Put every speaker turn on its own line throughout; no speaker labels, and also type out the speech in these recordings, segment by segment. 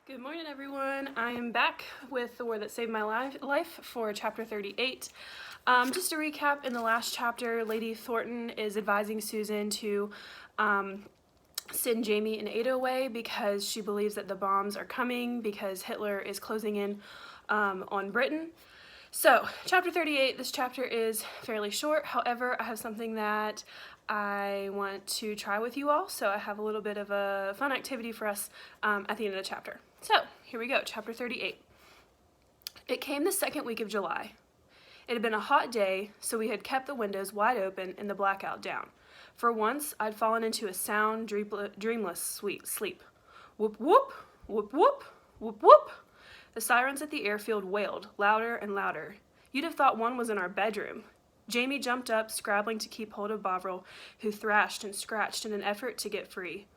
Good morning, everyone. I am back with the word that saved my life for chapter 38. Just to recap, in the last chapter, Lady Thornton is advising Susan to send Jamie and Ada away because she believes that the bombs are coming because Hitler is closing in on Britain. So, chapter 38, this chapter is fairly short. However, I have something that I want to try with you all. So I have a little bit of a fun activity for us at the end of the chapter. So, here we go, chapter 38. It came the second week of July. It had been a hot day, so we had kept the windows wide open and the blackout down. For once, I'd fallen into a sound, dreamless sleep. Whoop, whoop, whoop, whoop, whoop, whoop. The sirens at the airfield wailed, louder and louder. You'd have thought one was in our bedroom. Jamie jumped up, scrabbling to keep hold of Bovril, who thrashed and scratched in an effort to get free.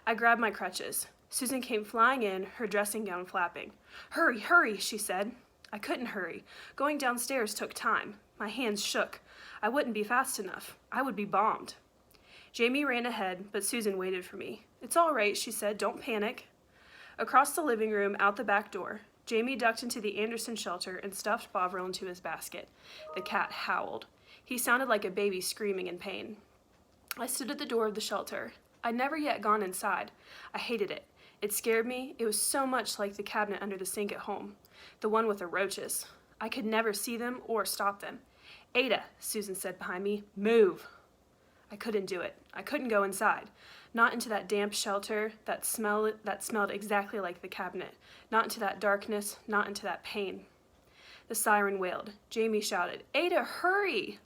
I grabbed my crutches. Susan came flying in, her dressing gown flapping. Hurry, hurry, she said. I couldn't hurry. Going downstairs took time. My hands shook. I wouldn't be fast enough. I would be bombed. Jamie ran ahead, but Susan waited for me. It's all right, she said. Don't panic. Across the living room, out the back door, Jamie ducked into the Anderson shelter and stuffed Bovril into his basket. The cat howled. He sounded like a baby screaming in pain. I stood at the door of the shelter. I'd never yet gone inside. I hated it. It scared me. It was so much like the cabinet under the sink at home. The one with the roaches. I could never see them or stop them. Ada, Susan said behind me, move. I couldn't do it. I couldn't go inside. Not into that damp shelter that smelled exactly like the cabinet. Not into that darkness, not into that pain. The siren wailed. Jamie shouted, Ada, hurry!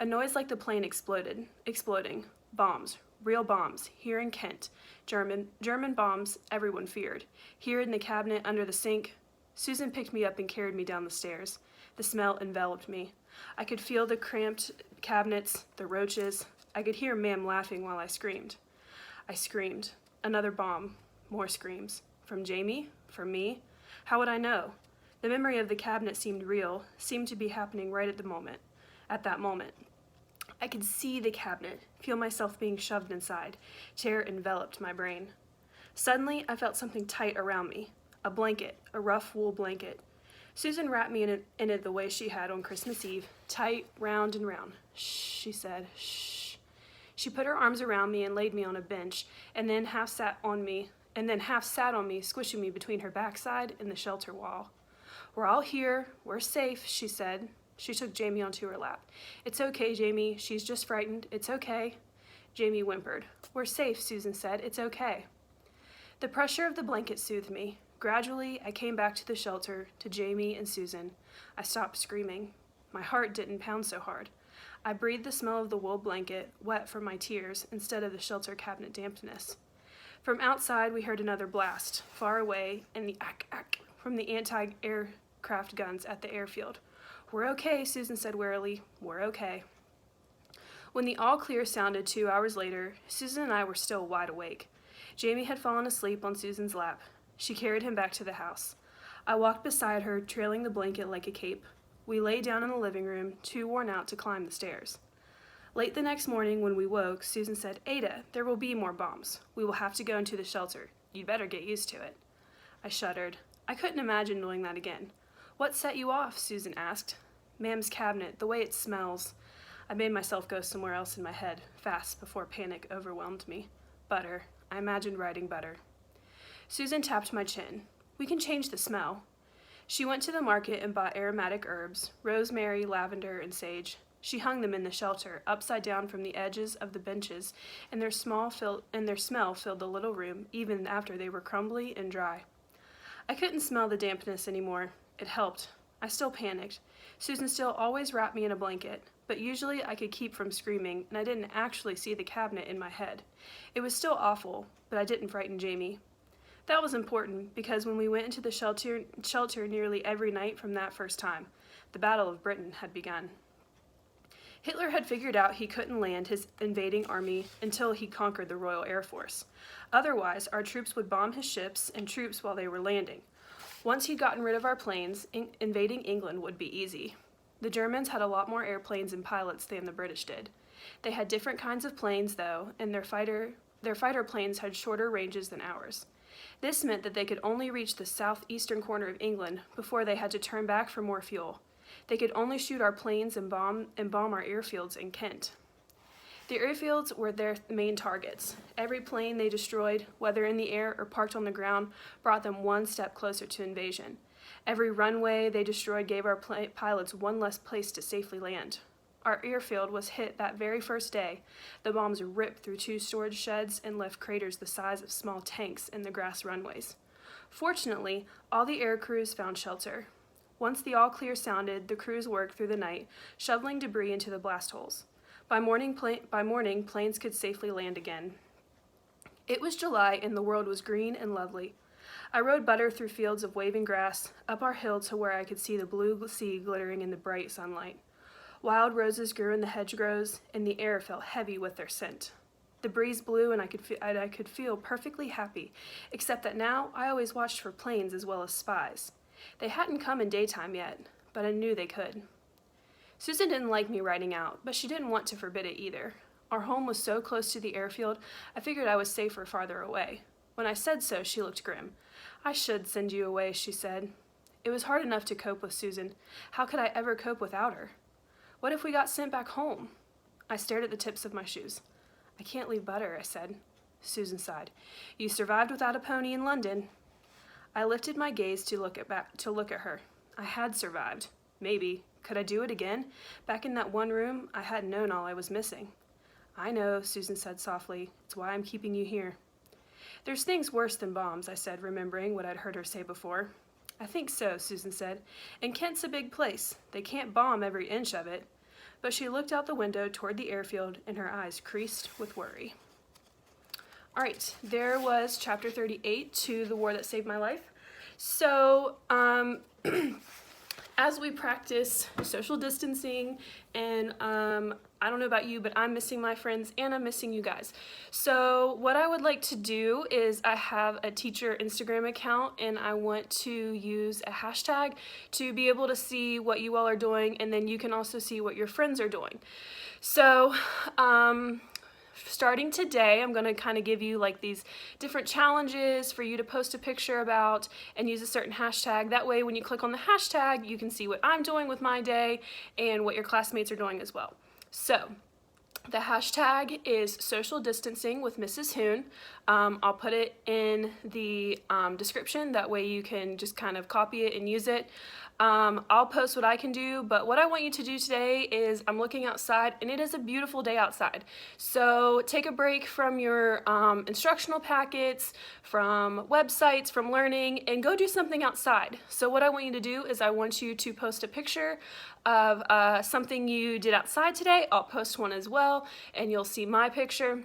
A noise like the plane exploding. Bombs, real bombs, here in Kent. German bombs everyone feared. Here in the cabinet under the sink. Susan picked me up and carried me down the stairs. The smell enveloped me. I could feel the cramped cabinets, the roaches. I could hear Ma'am laughing while I screamed. I screamed. Another bomb. More screams. From Jamie? From me? How would I know? The memory of the cabinet seemed real, seemed to be happening right at that moment. I could see the cabinet, feel myself being shoved inside. Terror enveloped my brain. Suddenly, I felt something tight around me. A blanket, a rough wool blanket. Susan wrapped me in it the way she had on Christmas Eve, tight, round and round. Shh, she said, shh. She put her arms around me and laid me on a bench, and then half sat on me, squishing me between her backside and the shelter wall. We're all here, we're safe, she said. She took Jamie onto her lap. It's okay, Jamie, she's just frightened, it's okay. Jamie whimpered. We're safe, Susan said, it's okay. The pressure of the blanket soothed me. Gradually, I came back to the shelter, to Jamie and Susan. I stopped screaming. My heart didn't pound so hard. I breathed the smell of the wool blanket, wet from my tears, instead of the shelter cabinet dampness. From outside, we heard another blast, far away, and the ack from the anti-aircraft guns at the airfield. We're okay, Susan said wearily. We're okay. When the all clear sounded 2 hours later, Susan and I were still wide awake. Jamie had fallen asleep on Susan's lap. She carried him back to the house. I walked beside her, trailing the blanket like a cape. We lay down in the living room, too worn out to climb the stairs. Late the next morning, when we woke, Susan said, Ada, there will be more bombs. We will have to go into the shelter. You'd better get used to it. I shuddered. I couldn't imagine doing that again. What set you off? Susan asked. Ma'am's cabinet, the way it smells. I made myself go somewhere else in my head, fast, before panic overwhelmed me. Butter. I imagined writing butter. Susan tapped my chin. We can change the smell. She went to the market and bought aromatic herbs, rosemary, lavender, and sage. She hung them in the shelter, upside down from the edges of the benches, and their smell filled the little room, even after they were crumbly and dry. I couldn't smell the dampness anymore. It helped. I still panicked. Susan still always wrapped me in a blanket, but usually I could keep from screaming, and I didn't actually see the cabinet in my head. It was still awful, but I didn't frighten Jamie. That was important, because when we went into the shelter nearly every night from that first time, the Battle of Britain had begun. Hitler had figured out he couldn't land his invading army until he conquered the Royal Air Force. Otherwise, our troops would bomb his ships and troops while they were landing. Once he'd gotten rid of our planes, invading England would be easy. The Germans had a lot more airplanes and pilots than the British did. They had different kinds of planes, though, and their fighter planes had shorter ranges than ours. This meant that they could only reach the southeastern corner of England before they had to turn back for more fuel. They could only shoot our planes and bomb our airfields in Kent. The airfields were their main targets. Every plane they destroyed, whether in the air or parked on the ground, brought them one step closer to invasion. Every runway they destroyed gave our pilots one less place to safely land. Our airfield was hit that very first day. The bombs ripped through 2 storage sheds and left craters the size of small tanks in the grass runways. Fortunately, all the air crews found shelter. Once the all clear sounded, the crews worked through the night, shoveling debris into the blast holes. By morning, planes could safely land again. It was July and the world was green and lovely. I rode butter through fields of waving grass, up our hill to where I could see the blue sea glittering in the bright sunlight. Wild roses grew in the hedgerows, and the air felt heavy with their scent. The breeze blew, and I could feel perfectly happy, except that now I always watched for planes as well as spies. They hadn't come in daytime yet, but I knew they could. Susan didn't like me riding out, but she didn't want to forbid it either. Our home was so close to the airfield, I figured I was safer farther away. When I said so, she looked grim. "I should send you away," she said. It was hard enough to cope with Susan. How could I ever cope without her? What if we got sent back home? I stared at the tips of my shoes. "I can't leave butter," I said. Susan sighed. "You survived without a pony in London." I lifted my gaze to look at her. I had survived. Maybe. Could I do it again? Back in that one room, I hadn't known all I was missing. "I know," Susan said softly. "It's why I'm keeping you here." "There's things worse than bombs," I said, remembering what I'd heard her say before. "I think so," Susan said. "And Kent's a big place. They can't bomb every inch of it." But she looked out the window toward the airfield, and her eyes creased with worry. All right, there was chapter 38 to The War That Saved My Life. So, as we practice social distancing, and I don't know about you, but I'm missing my friends and I'm missing you guys. So what I would like to do is I have a teacher Instagram account and I want to use a hashtag to be able to see what you all are doing, and then you can also see what your friends are doing. So starting today, I'm going to kind of give you like these different challenges for you to post a picture about and use a certain hashtag. That way, when you click on the hashtag, you can see what I'm doing with my day and what your classmates are doing as well. So the hashtag is social distancing with Mrs. Hoone. I'll put it in the description. That way you can just kind of copy it and use it. I'll post what I can do, but what I want you to do today is I'm looking outside and it is a beautiful day outside. So take a break from your instructional packets, from websites, from learning, and go do something outside. So what I want you to do is I want you to post a picture of something you did outside today. I'll post one as well, and you'll see my picture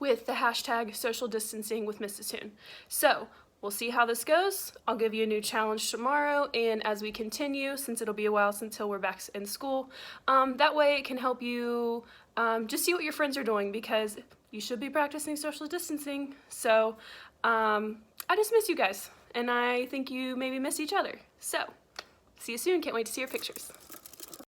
with the hashtag social distancing with Mrs. Hoone. So we'll see how this goes. I'll give you a new challenge tomorrow, and as we continue, since it'll be a while until we're back in school, that way it can help you just see what your friends are doing, because you should be practicing social distancing. So I just miss you guys, and I think you maybe miss each other. So see you soon. Can't wait to see your pictures.